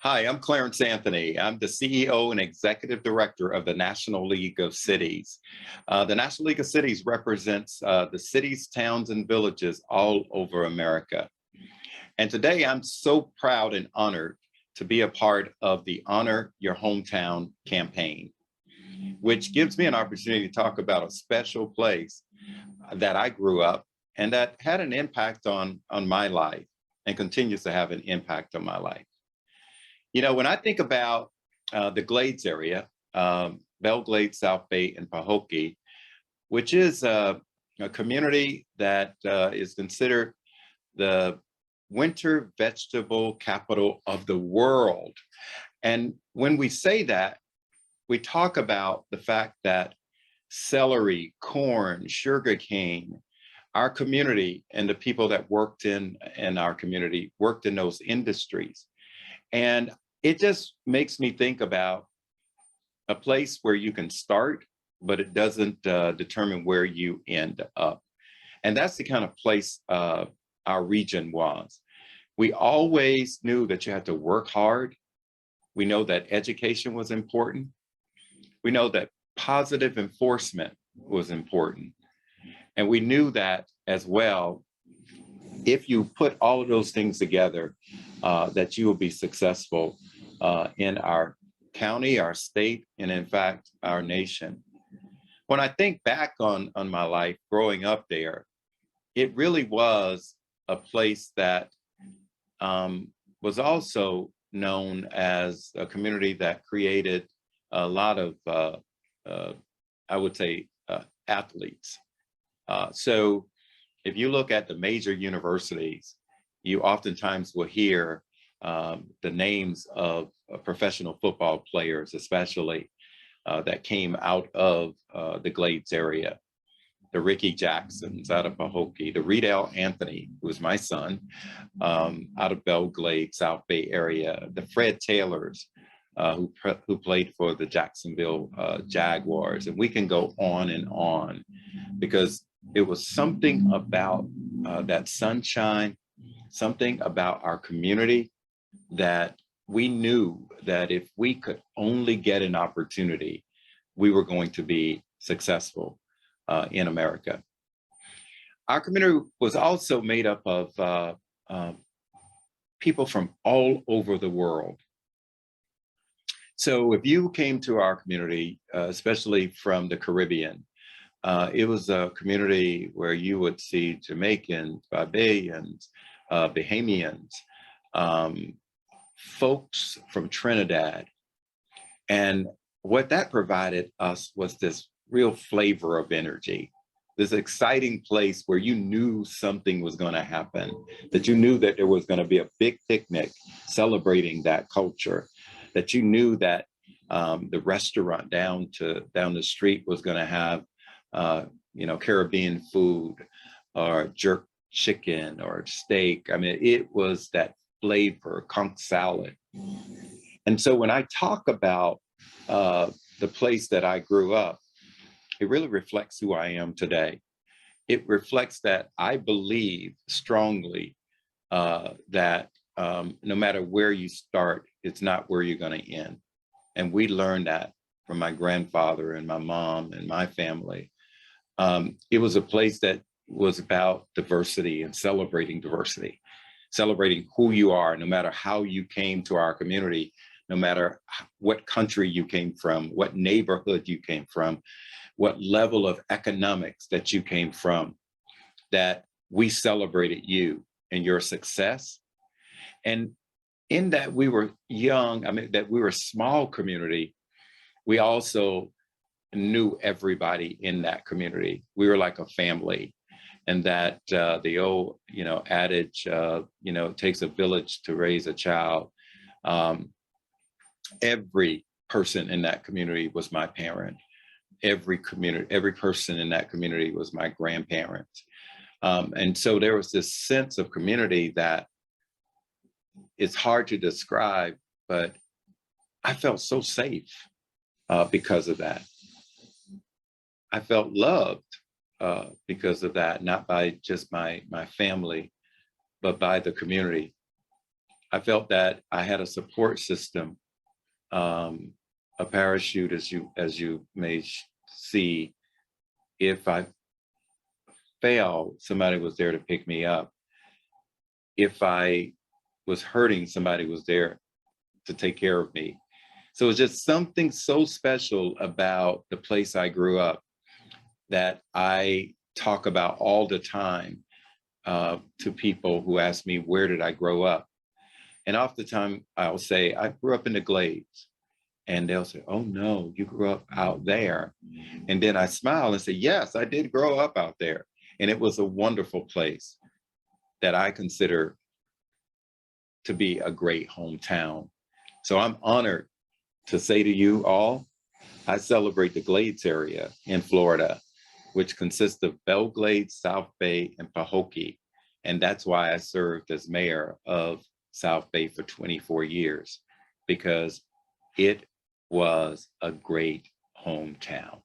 Hi, I'm Clarence Anthony. I'm the CEO and Executive Director of the National League of Cities. The National League of Cities represents the cities, towns, and villages all over America. And today I'm so proud and honored to be a part of the Honor Your Hometown campaign, which gives me an opportunity to talk about a special place that I grew up and that had an impact on my life and continues to have an impact on my life. You know, when I think about the Glades area, Belle Glade, South Bay, and Pahokee, which is a community that is considered the winter vegetable capital of the world. And when we say that, we talk about the fact that celery, corn, sugarcane, our community and the people that worked in our community worked in those industries. And it just makes me think about a place where you can start, but it doesn't determine where you end up. And that's the kind of place our region was. We always knew that you had to work hard. We know that education was important. We know that positive enforcement was important. And we knew that as well, if you put all of those things together, that you will be successful in our county, our state, and in fact, our nation. When I think back on my life growing up there, it really was a place that was also known as a community that created a lot of, I would say, athletes. So if you look at the major universities, you oftentimes will hear the names of professional football players, especially that came out of the Glades area. The Ricky Jacksons out of Pahokee, the Riedel Anthony, who was my son, out of Belle Glade, South Bay area, the Fred Taylors, who played for the Jacksonville Jaguars. And we can go on because it was something about that sunshine, something about our community that we knew that if we could only get an opportunity, we were going to be successful in America. Our community was also made up of people from all over the world. So if you came to our community, especially from the Caribbean, it was a community where you would see Jamaicans, Barbadians, Bahamians, folks from Trinidad. And what that provided us was this real flavor of energy, this exciting place where you knew something was going to happen, that you knew that there was going to be a big picnic celebrating that culture, that you knew that the restaurant down the street was going to have Caribbean food or jerk chicken or steak. I mean, it was that flavor, conch salad. And so when I talk about the place that I grew up, it really reflects who I am today. It reflects that I believe strongly that no matter where you start, it's not where you're going to end. And we learned that from my grandfather and my mom and my family. It was a place that was about diversity and celebrating diversity, celebrating who you are, no matter how you came to our community, no matter what country you came from, what neighborhood you came from, what level of economics that you came from, that we celebrated you and your success. And in that we were young, that we were a small community, we also knew everybody in that community. We were like a family. And that the old, adage, it takes a village to raise a child. Every person in that community was my parent. Every person in that community was my grandparents. And so there was this sense of community that it's hard to describe, but I felt so safe because of that. I felt loved because of that, not by just my family, but by the community. I felt that I had a support system, a parachute, as you may see. If I failed, somebody was there to pick me up. If I was hurting, somebody was there to take care of me. So it's just something so special about the place I grew up that I talk about all the time to people who ask me, where did I grow up? And oftentimes I'll say, I grew up in the Glades. And they'll say, oh no, you grew up out there. And then I smile and say, yes, I did grow up out there. And it was a wonderful place that I consider to be a great hometown. So I'm honored to say to you all, I celebrate the Glades area in Florida, which consists of Belle Glade, South Bay, and Pahokee. And that's why I served as mayor of South Bay for 24 years, because it was a great hometown.